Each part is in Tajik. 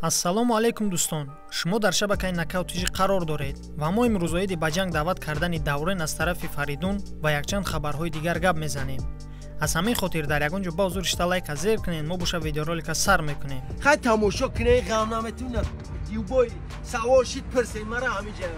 ассалому алайкум дӯстон, шумо дар шабакаи нокаутижӣ қарор доред ва мо имрӯзоиди ба ҷанг даъват кардани Даврен аз тарафи Фаридун ва якчанд хабарҳои дигар гап мезанем. аз ҳамин хотир дар ягон ҷо ба ҳузур шита лайка зер кунед, мо боша видеоролика сар мекунем. хай тамошо кунед, ғам наметунам. Юбой савол шид пирсед мара ҳамиҷа.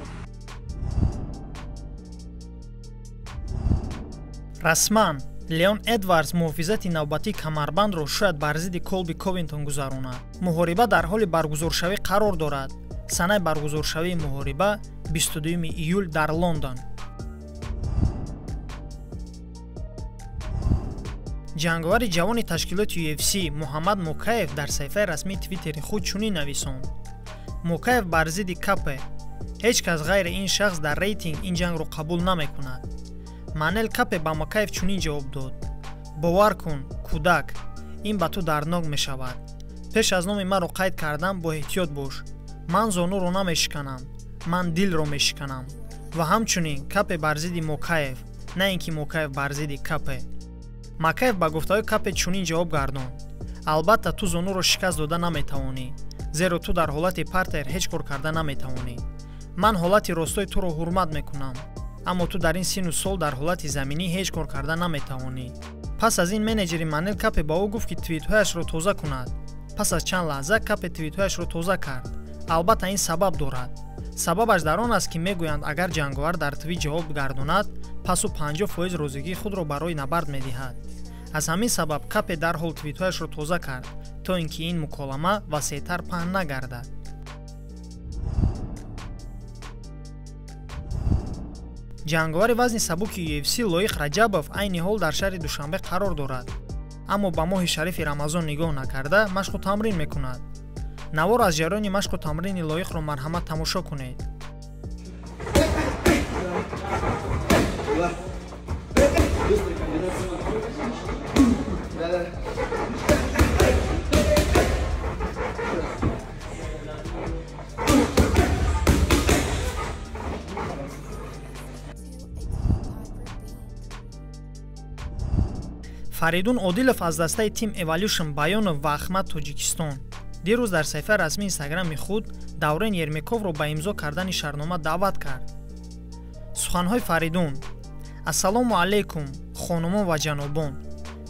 расман Леон Эдвардс муҳофизати навбатии камарбандро шояд бар зидди Колби Ковинтон гузаронад. муҳориба дар ҳоли баргузоршавӣ қарор дорад. санаи баргузоршавии муҳориба 22 июл дар Лондон. ҷанговари ҷавони ташкилоти UFC Муҳаммад Мокаев дар саҳифаи расмии твиттери худ чунин нависонд: Мокаев бар зидди Капе. ҳеҷ кас ғайри ин шахс дар рейтинг ин ҷангро қабул намекунад. Манел Капе ба Мокаев чунин ҷавоб дод: бовар кун, кӯдак, ин ба ту дарднок мешавад. пеш аз номи маро қайд кардан бо эҳтиёт бош. ман зонуро намешиканам, ман дилро мешиканам. ва ҳамчунин Капе бар зидди Мокаев, на ин ки Мокаев бар зидди Капе. Макаев ба гуфтаҳои Капе чунин ҷавоб гардонд: албатта ту зонуро шикаст дода наметавонӣ, зеро ту дар ҳолати партер ҳеҷ кор карда наметавонӣ. ман ҳолати ростои туро ҳурмат мекунам, аммо ту дар ин сину сол дар ҳолати заминӣ ҳеҷ кор карда наметавонӣ. пас аз ин менеҷери Манел Капе ба ӯ гуфт ки твитҳояшро тоза кунад. пас аз чанд лаҳза Капе твитҳояшро тоза кард. албатта ин сабаб дорад. сабабаш дар он аст ки мегӯянд агар ҷанговар дар твит ҷавоб гардонад, пас ӯ 50% розигии худро барои набард медиҳад. аз ҳамин сабаб Капе дарҳол твитҳояшро тоза кард, то ин ки ин муколама васеътар паҳн нагардад. ҷанговари вазни сабуки UFC Лоиқ Раҷабов айни ҳол дар шаҳри Душанбе қарор дорад, аммо ба моҳи шарифи Рамазон нигоҳ накарда машқу тамрин мекунад. навор аз ҷараёни машқу тамрини Лоиқро марҳамат тамошо кунед. Фаридун Одилов аз дастаи Team Evolution Байонов ва Ахмад Тоҷикистон дирӯз дар саҳифаи расмии инстаграми худ Даврен Ермековро ба имзо кардани шаҳрнома даъват кард. суханҳои Фаридун: ассалому алайкум хонумон ва ҷанобон.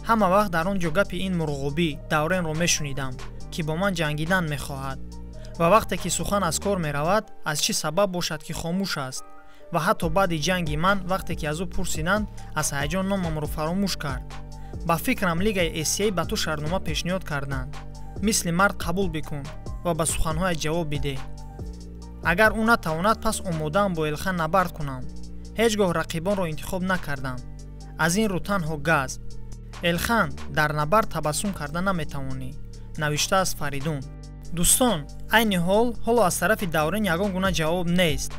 ҳама вақт дар он ҷо гапи ин мурғобӣ Давренро мешунидам, ки бо ман ҷангидан мехоҳад. ва вақте ки сухан аз кор меравад, аз чӣ сабаб бошад ки хомӯш аст. ва ҳатто баъди ҷанги ман, вақте ки аз ӯ пурсиданд, аз ҳаяҷон номамро фаромӯш кард. ба фикрам лигаи ACA ба ту шаҳрнома пешниҳод карданд. мисли мард қабул бикун ва ба суханҳояш ҷавоб бидеҳ. агар ӯ натавонад, пас омодаам бо Элхан набард кунам. ҳеҷ гоҳ рақибонро интихоб накардам. аз ин рӯ танҳо газ. Элхан, дар набард табассум карда наметавонӣ. навиштааст Фаридун. дӯстон, айни ҳоло аз тарафи Даврен ягон гуна ҷавоб нест.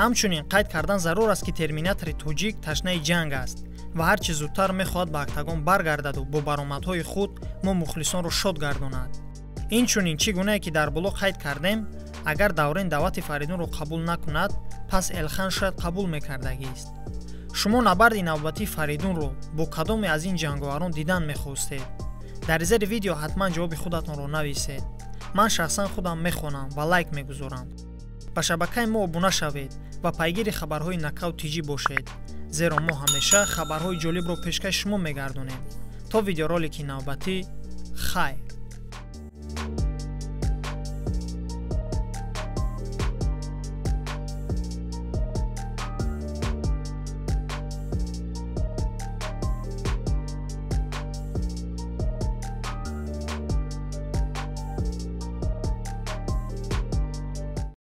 ҳамчунин қайд кардан зарур аст ки терминатори тоҷик ташнаи ҷанг аст ва ҳар чӣ зудтар мехоҳад ба Октагон баргардаду бо баромадҳои худ мо мухлисонро шод гардонад. инчунин чӣ гунае ки дар боло қайд кардем, агар Даврен даъвати Фаридунро қабул накунад, пас Элхан шояд қабул мекардагист. шумо набарди навбатии Фаридунро бо кадоме аз ин ҷанговарон дидан мехостед? дар зери видео ҳатман ҷавоби худатонро нависед. ман шахсан худам мехонам ва лайк мегузорам. ба шабакаи мо обуна шавед ва пайгири хабарҳои нокаутижӣ бошед, зеро мо ҳамеша хабарҳои ҷолибро пешкаши шумо мегардонем. то видеоролики навбатӣ, хайр.